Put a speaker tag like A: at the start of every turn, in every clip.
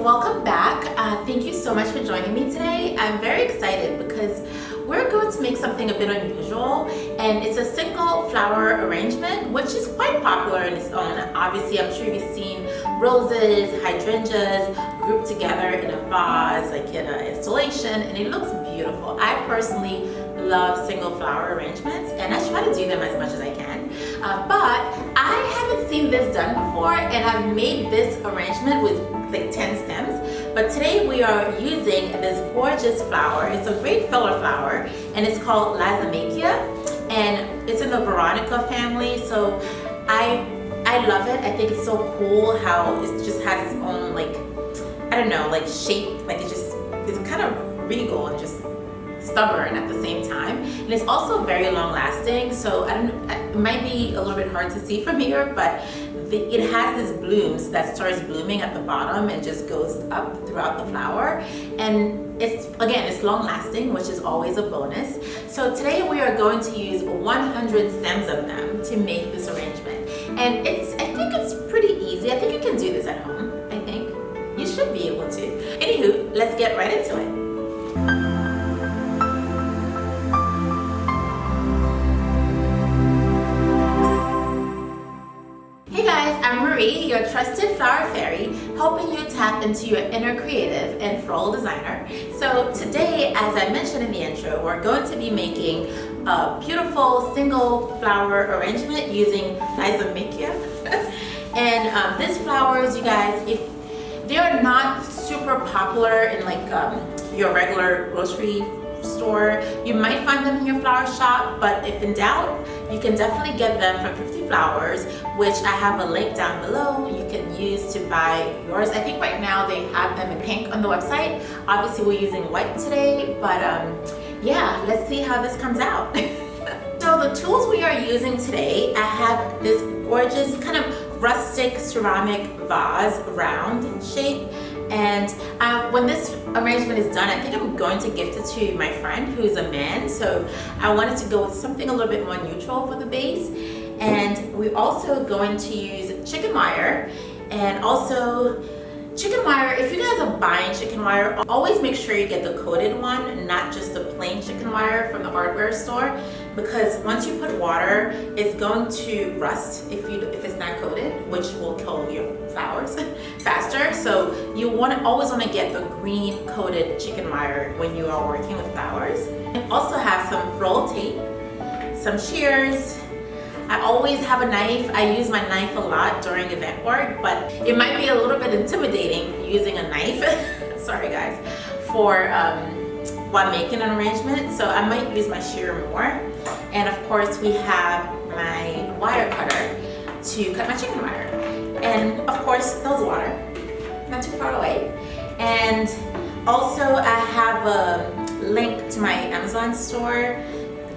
A: Welcome back. Thank you so much for joining me today. I'm very excited because we're going to make something a bit unusual, and it's a single flower arrangement, which is quite popular in its own. Obviously, I'm sure you've seen roses, hydrangeas grouped together in a vase, like in an installation, and it looks beautiful. I personally love single flower arrangements, and I try to do them as much as I can. But I haven't seen this done before, and I've made this arrangement with like 10 stems. But today we are using this gorgeous flower. It's a great filler flower, and it's called Lysimachia, and it's in the Veronica family. So I love it. I think it's so cool how it just has its own, like, I don't know, like shape. Like it's kind of regal and just stubborn at the same time, and it's also very long lasting. So it might be a little bit hard to see from here, but it has these blooms that starts blooming at the bottom and just goes up throughout the flower, and it's long lasting, which is always a bonus. So today we are going to use 100 stems of them to make this arrangement, and I think it's pretty easy. I think you can do this at home. I think you should be able to. Anywho, let's get right into it. Your trusted flower fairy, helping you tap into your inner creative and floral designer. So today, as I mentioned in the intro, we're going to be making a beautiful single flower arrangement using Lysimachia. And these flowers, you guys, if they are not super popular in like your regular grocery store, you might find them in your flower shop, but if in doubt, you can definitely get them from 50 Flowers, which I have a link down below. You can use to buy yours. I think right now they have them in pink on the website. Obviously we're using white today, but yeah, let's see how this comes out. So the tools we are using today, I have this gorgeous kind of rustic ceramic vase, round shape. And when this arrangement is done, I think I'm going to gift it to my friend who's a man. So I wanted to go with something a little bit more neutral for the base. And we're also going to use chicken wire, and also chicken wire. If you guys are buying chicken wire, always make sure you get the coated one, not just the plain chicken wire from the hardware store, because once you put water, it's going to rust if it's not coated, which will kill your flowers faster. So you always want to get the green coated chicken wire when you are working with flowers. And also have some floral tape, some shears. I always have a knife. I use my knife a lot during event work, but it might be a little bit intimidating using a knife, sorry guys, for while making an arrangement. So I might use my shear more. And of course we have my wire cutter to cut my chicken wire. And of course there's water, not too far away. And also I have a link to my Amazon store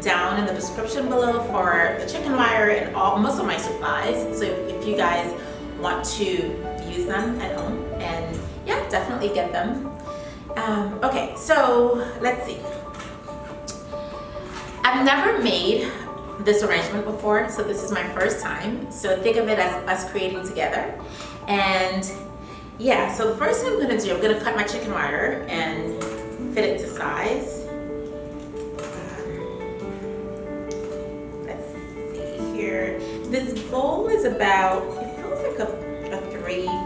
A: down in the description below for the chicken wire and most of my supplies. So if you guys want to use them at home, and yeah, definitely get them. Okay, so let's see. I've never made this arrangement before, so this is my first time. So think of it as us creating together. And yeah, so the first thing I'm gonna do, I'm gonna cut my chicken wire and fit it to size. This bowl is about, it feels like a 3-inch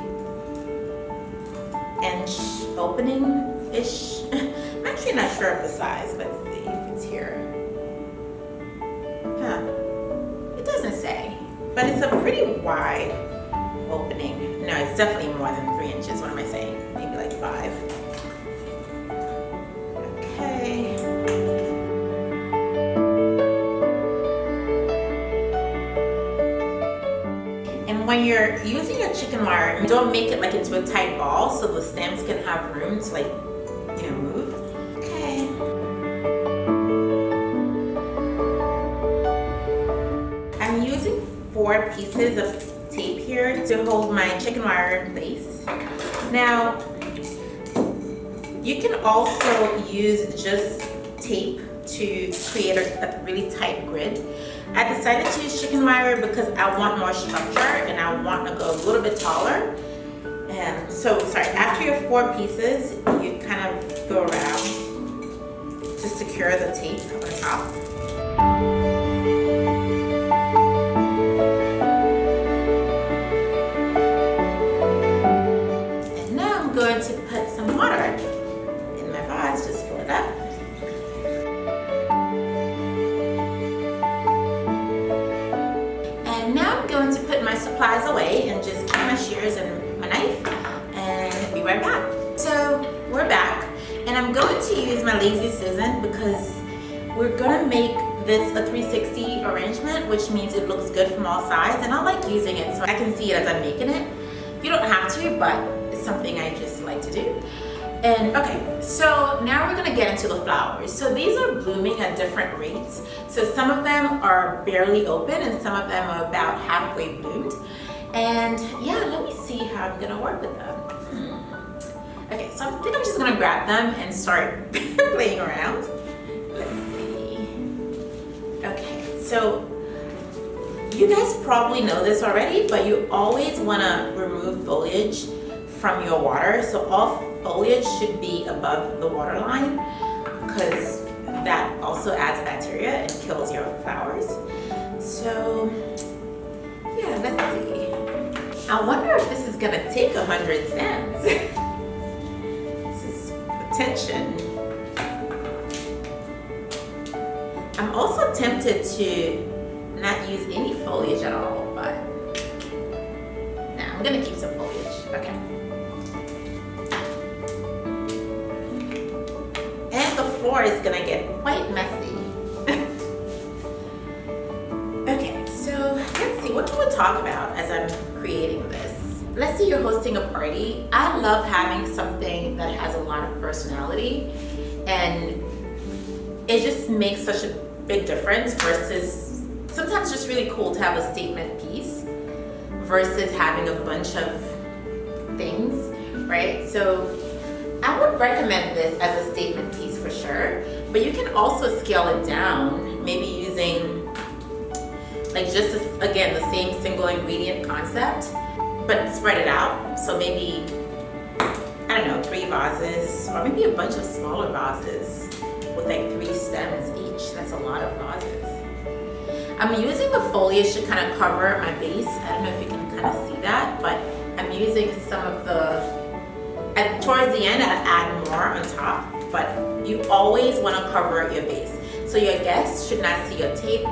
A: opening-ish. I'm actually not sure of the size. Let's see if it's here. It doesn't say, but it's a pretty wide opening. No, it's definitely more than 3 inches. What am I saying? Maybe like 5. Okay. When you're using your chicken wire, don't make it like into a tight ball so the stems can have room to, like, you know, move. Okay. I'm using 4 pieces of tape here to hold my chicken wire in place. Now, you can also use just tape to create a really tight grid. I decided to use chicken wire because I want more structure and I want to go a little bit taller. And so, sorry, after your 4 pieces, you kind of go around to secure the tape on top. And now I'm going to put some water in my vase, just fill it up. And now I'm going to put my supplies away and just keep my shears and my knife and be right back. So we're back, and I'm going to use my lazy Susan because we're gonna make this a 360 arrangement, which means it looks good from all sides, and I like using it so I can see it as I'm making it. You don't have to, but it's something I just like to do. And okay, so now we're gonna get into the flowers. So these are blooming at different rates. So some of them are barely open and some of them are about halfway bloomed. And yeah, let me see how I'm gonna work with them. Okay, so I think I'm just gonna grab them and start playing around. Let's see. Okay, so you guys probably know this already, but you always wanna remove foliage from your water. So all foliage should be above the water line because that also adds bacteria and kills your flowers. So yeah, let's see. I wonder if this is gonna take 100 stems. This is attention. I'm also tempted to not use any foliage at all, but nah, I'm gonna keep some foliage. Okay. And the floor is gonna get quite messy. Okay, so let's see, what can we talk about as I'm creating this? Let's say you're hosting a party. I love having something that has a lot of personality, and it just makes such a big difference versus sometimes just really cool to have a statement piece versus having a bunch of things, right? So I would recommend this as a statement piece for sure, but you can also scale it down, maybe using like just again the same single ingredient concept, but spread it out. So maybe, I don't know, 3 vases or maybe a bunch of smaller vases with like 3 stems each. That's a lot of vases. I'm using the foliage to kind of cover my base. I don't know if you can kind of see that, but I'm using some of the, towards the end I add more on top, but you always want to cover your base. So your guests should not see your tape.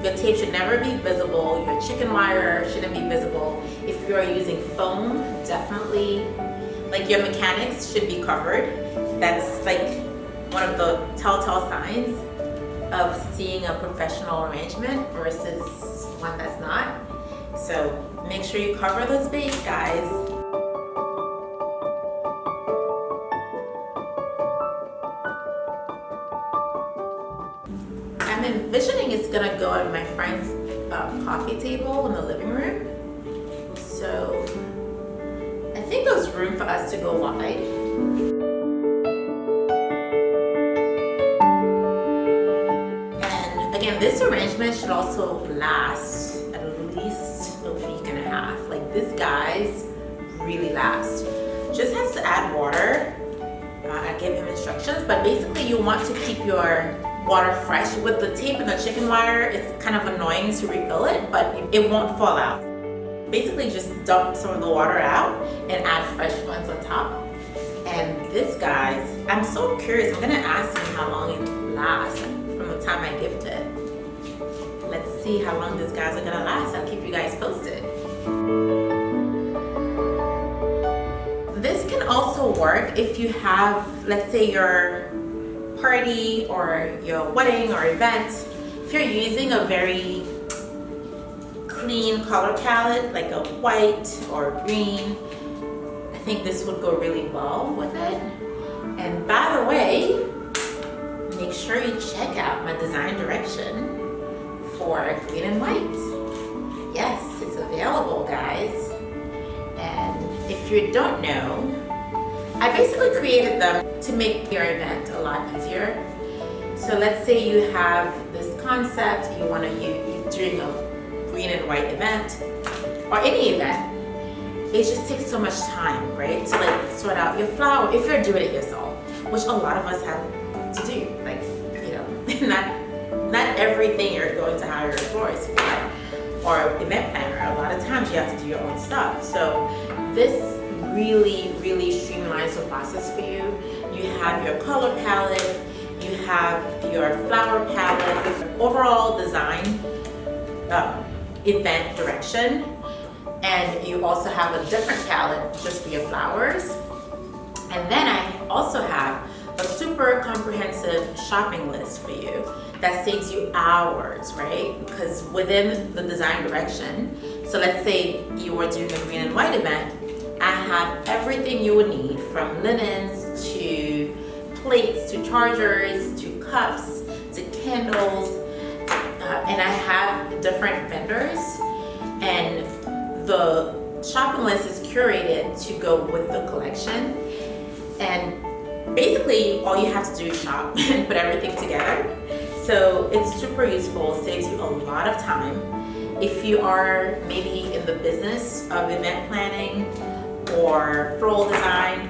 A: Your tape should never be visible. Your chicken wire shouldn't be visible. If you're using foam, definitely, like your mechanics should be covered. That's like one of the telltale signs of seeing a professional arrangement versus one that's not. So make sure you cover those base, guys. I'm envisioning it's gonna go on my friend's coffee table in the living room. So I think there's room for us to go wide. And again, this arrangement should also last at least a week and a half. Like this, guys, really last. Just has to add water. I gave him instructions, but basically you want to keep your water fresh. With the tape and the chicken wire, it's kind of annoying to refill it, but it won't fall out. Basically just dump some of the water out and add fresh ones on top. And this, guys, I'm so curious. I'm gonna ask him how long it lasts from the time I gift it. Let's see how long these guys are gonna last. I'll keep you guys posted. This can also work if you have, let's say, your party or your wedding or event. If you're using a very clean color palette, like a white or green, I think this would go really well with it. And by the way, make sure you check out my design direction for green and white. Yes, it's available, guys. And if you don't know, I basically created them to make your event a lot easier. So let's say you have this concept, you want to use during a green and white event, or any event. it just takes so much time, right? To like sort out your flower if you're doing it yourself, which a lot of us have to do. Like, you know, not everything you're going to hire a florist for or event planner. A lot of times you have to do your own stuff. So this really streamlines the process for you. You have your color palette, you have your flower palette, overall design, event direction, and you also have a different palette just for your flowers. And then I also have a super comprehensive shopping list for you that saves you hours, right? Because within the design direction, so let's say you were doing a green and white event, I have everything you would need, from linens to plates to chargers to cups to candles, and I have different vendors, and the shopping list is curated to go with the collection. And basically all you have to do is shop and put everything together. So it's super useful, saves you a lot of time. If you are maybe in the business of event planning or floral design,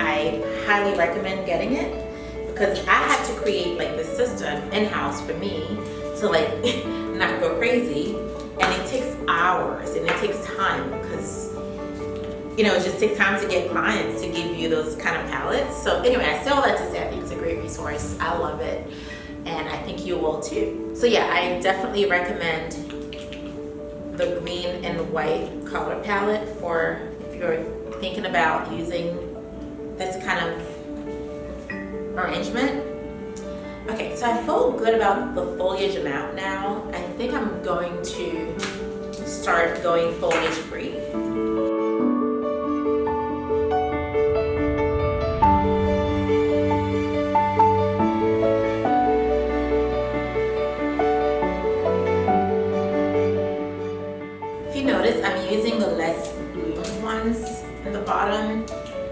A: I highly recommend getting it, because I had to create like this system in-house for me to like not go crazy, and it takes hours and it takes time, because you know, it just takes time to get clients to give you those kind of palettes. So anyway, I say all that to say I think it's a great resource. I love it, and I think you will too. So yeah, I definitely recommend the green and white color palette for if you're thinking about using this kind of arrangement. Okay, so I feel good about the foliage amount now. I think I'm going to start going foliage free. If you notice, I'm using the less bloomed ones in the bottom,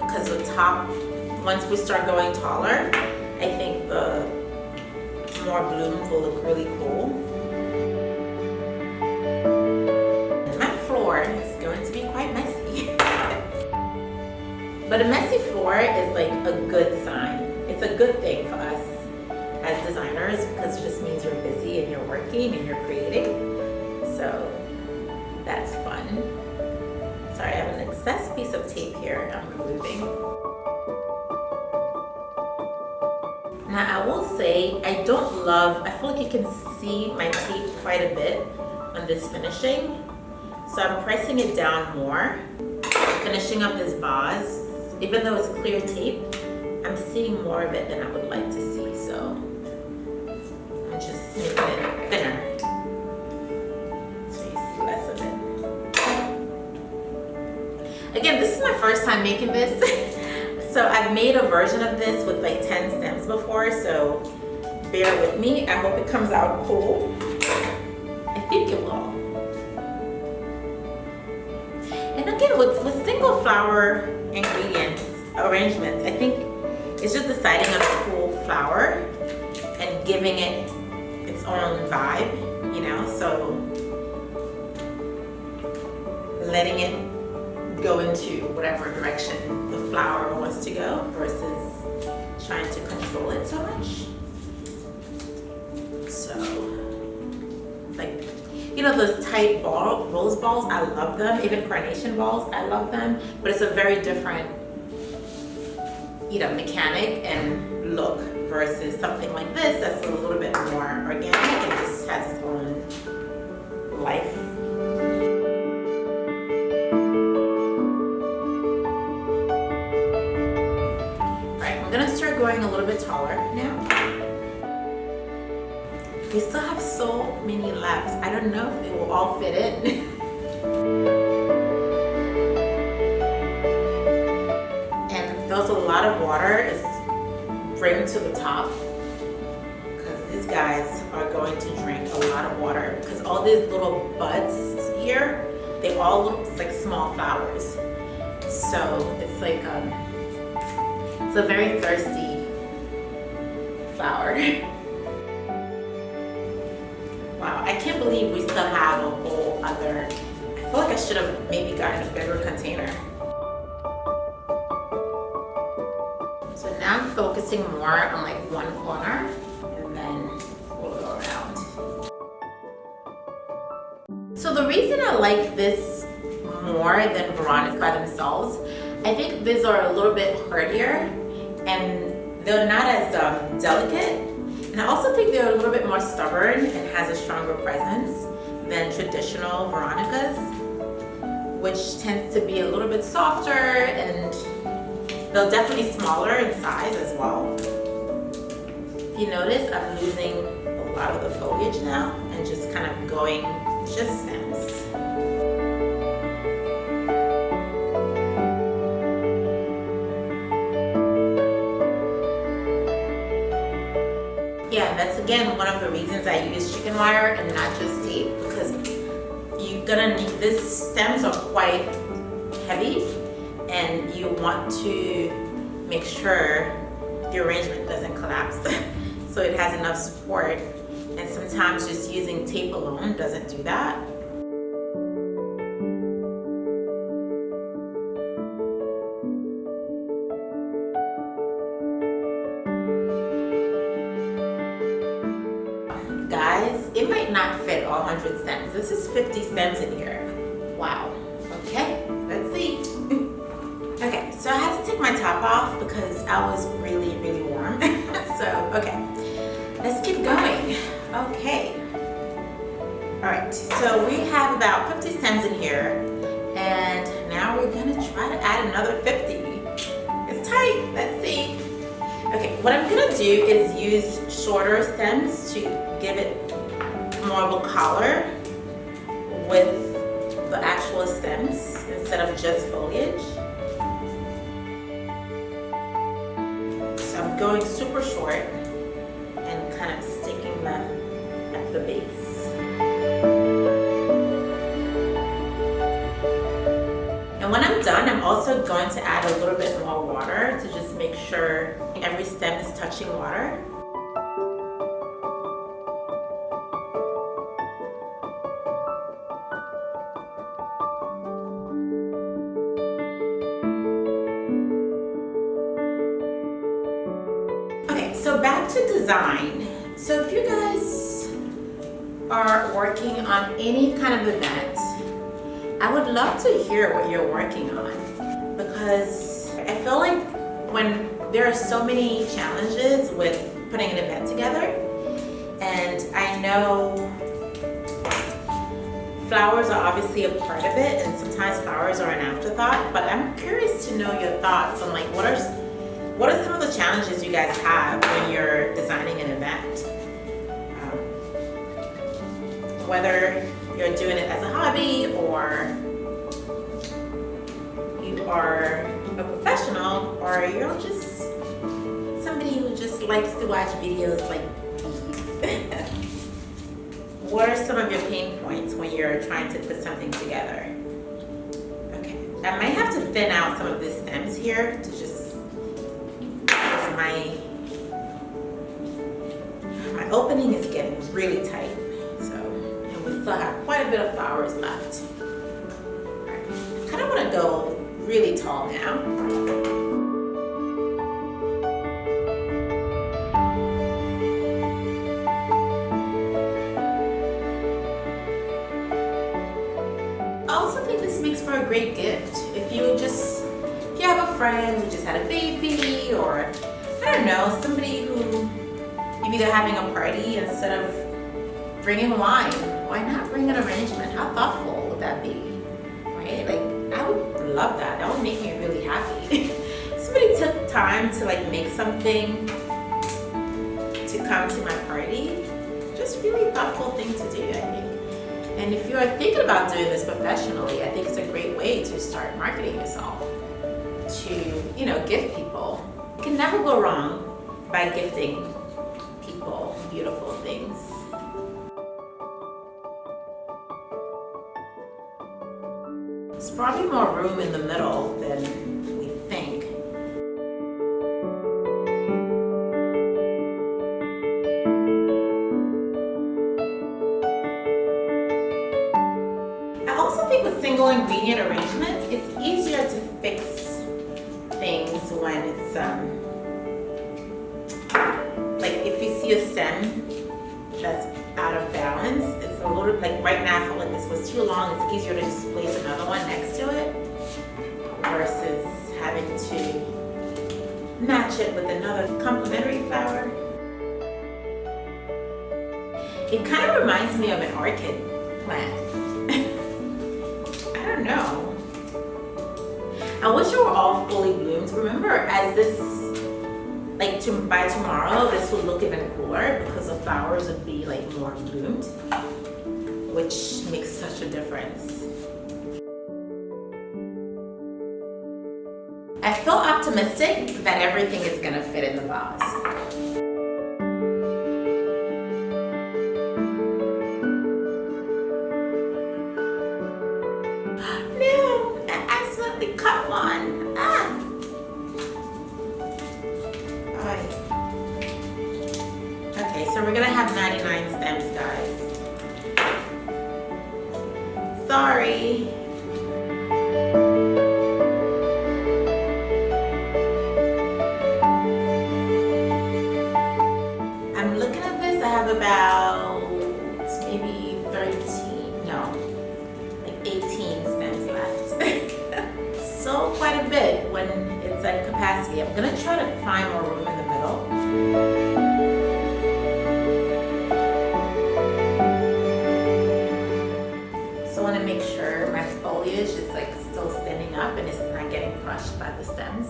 A: because the top, once we start going taller, I think the more blooms will look really cool. My floor is going to be quite messy. But a messy floor is like a good sign. It's a good thing for us as designers, because it just means you're busy and you're working and you're creating. So that's fun. Sorry, I have an excess piece of tape here I'm removing. Now I will say, I feel like you can see my tape quite a bit on this finishing. So I'm pressing it down more, finishing up this vase. Even though it's clear tape, I'm seeing more of it than I would like to see. So I'm just making it thinner, so you see less of it. Again, this is my first time making this. So I've made a version of this with like 10 stems before, so bear with me. I hope it comes out cool. I think it will. And again, with single flower ingredients, arrangements, I think it's just deciding on a cool flower and giving it its own vibe, you know? So letting it go into whatever direction the flower wants to go versus trying to control it so much. So, like, you know, those tight rose balls, I love them. Even carnation balls, I love them. But it's a very different, you know, mechanic and look versus something like this that's a little bit more organic and just has its own life. I'm gonna start going a little bit taller now. We still have so many left. I don't know if it will all fit in. And there's a lot of water. It's bring to the top, because these guys are going to drink a lot of water, because all these little buds here, they all look like small flowers. So it's like it's a very thirsty flower. Wow, I can't believe we still have a whole other, I feel feel like I should have maybe gotten a bigger container. So now I'm focusing more on like one corner, and then we'll go around. So the reason I like this more than Veronica by themselves, I think these are a little bit hardier and they're not as delicate. And I also think they're a little bit more stubborn and has a stronger presence than traditional Veronicas, which tends to be a little bit softer, and they're definitely smaller in size as well. If you notice, I'm losing a lot of the foliage now and just kind of going just stems. Yeah, that's again one of the reasons I use chicken wire and not just tape, because you're gonna need, these stems are quite heavy and you want to make sure the arrangement doesn't collapse so it has enough support, and sometimes just using tape alone doesn't do that. Guys, it might not fit all 100 stems. This is 50 stems in here. Wow. Okay, let's see. Okay, so I had to take my top off because I was really, really warm. So, okay, let's keep going. Okay. All right, so we have about 50 stems in here, and now we're gonna try to add another 50. It's tight, let's see. Okay, what I'm gonna do is use shorter stems to give it more of a collar with the actual stems instead of just foliage. So I'm going super short and kind of sticking them at the base. And when I'm done, I'm also going to add a little bit more water to just make sure every stem is touching water. Okay, so back to design. So if you guys are working on any kind of event, I would love to hear what you're working on, because I feel like when there are so many challenges with putting an event together, and I know flowers are obviously a part of it, and sometimes flowers are an afterthought, but I'm curious to know your thoughts on like what are some of the challenges you guys have when you're designing an event? Whether you're doing it as a hobby or you are a professional, or you're just somebody who just likes to watch videos like these. What are some of your pain points when you're trying to put something together? Okay, I might have to thin out some of these stems here to just, my opening is getting really tight. We still have quite a bit of flowers left. Right. I kind of want to go really tall now. I also think this makes for a great gift. If you have a friend who just had a baby, or I don't know, somebody who maybe they're having a party, instead of bringing wine, why not bring an arrangement? How thoughtful would that be, right? Like, I would love that. That would make me really happy. Somebody took time to like make something to come to my party. Just really thoughtful thing to do, I think. And if you are thinking about doing this professionally, I think it's a great way to start marketing yourself, to, you know, gift people. You can never go wrong by gifting people beautiful things. There's probably more room in the middle than we think. I also think with single ingredient arrangements, it's easier to fix things when it's like if you see a stem that's out of balance, it's a little like right now I feel like this was too long. It's easier to just place another one next to it versus having to match it with another complementary flower. It kind of reminds me of an orchid plant. I don't know. I wish they were all fully bloomed. Remember, as this, like by tomorrow, this would look even cooler because the flowers would be like more bloomed, which makes such a difference. I feel optimistic that everything is gonna fit in the vase. No, I accidentally cut one. Ah. Okay, so we're gonna have 99 stems, guys. Sorry. I'm looking at this, I have about maybe 13, no, like 18 stems left. So quite a bit when it's at capacity. I'm gonna try to find more room in the middle. So I want to make sure my foliage is like still standing up and it's not getting crushed by the stems.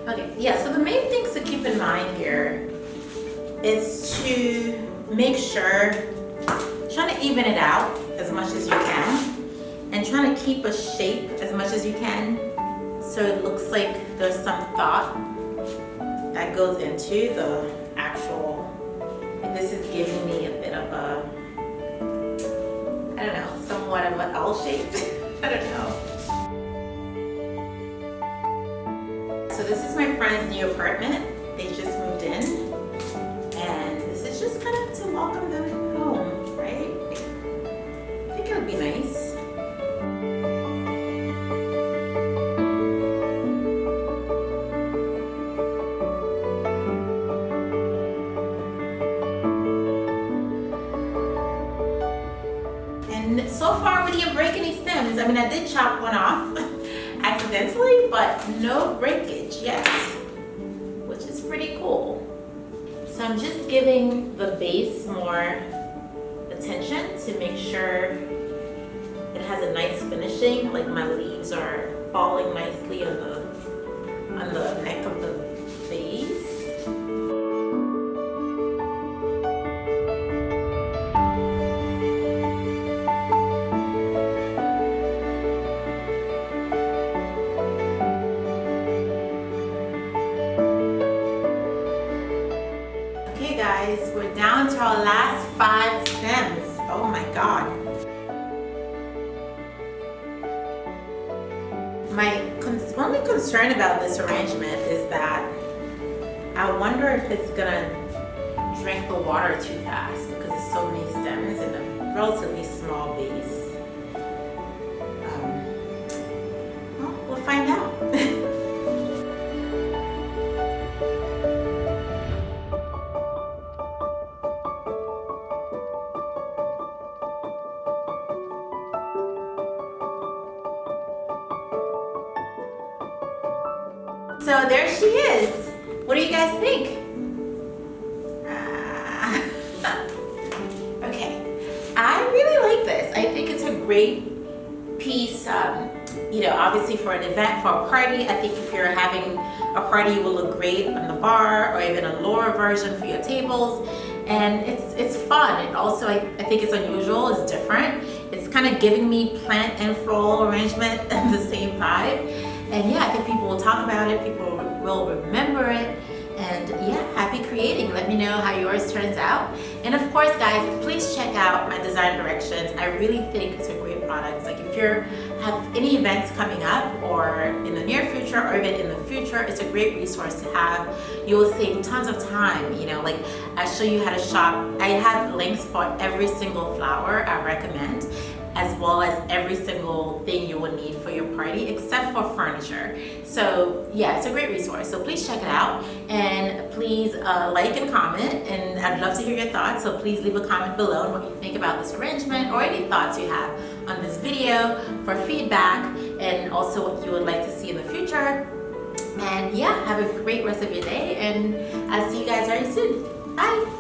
A: Okay, yeah, so the main things to keep in mind here is to make sure, trying to even it out as much as you can and trying to keep a shape as much as you can so it looks like there's some thought that goes into the actual, and this is giving me a bit of a, I don't know, somewhat of an L shape. I don't know. So this is my friend's new apartment. They just moved in, and this is just kind of to welcome them home, right? I think it would be nice. And so far we didn't break any stems. I mean, I did chop one off accidentally, but no breakage yet, which is pretty cool. So I'm just giving the base more attention to make sure it has a nice finishing, like my leaves are falling nicely on the neck of the vase. Okay guys, we're down to our last 5 stems. Oh my God. My only concern about this arrangement is that I wonder if it's gonna drink the water too fast because there's so many stems in a relatively small base. Well, we'll find out. So there she is. What do you guys think? Okay, I really like this. I think it's a great piece. You know, obviously for an event, for a party. I think if you're having a party, it will look great on the bar or even a lower version for your tables. And it's fun. And also, I think it's unusual. It's different. It's kind of giving me plant and floral arrangement at the same vibe. And yeah, I think people will talk about it, people will remember it, and yeah, happy creating. Let me know how yours turns out. And of course, guys, please check out my design directions. I really think it's a great product. Like if you have any events coming up or in the near future or even in the future, it's a great resource to have. You will save tons of time, you know, like I show you how to shop. I have links for every single flower I recommend, as well as every single thing you will need for your party except for furniture. So yeah, it's a great resource. So please check it out, and please like and comment, and I'd love to hear your thoughts. So please leave a comment below on what you think about this arrangement or any thoughts you have on this video, for feedback, and also what you would like to see in the future. And yeah, have a great rest of your day, and I'll see you guys very soon. Bye.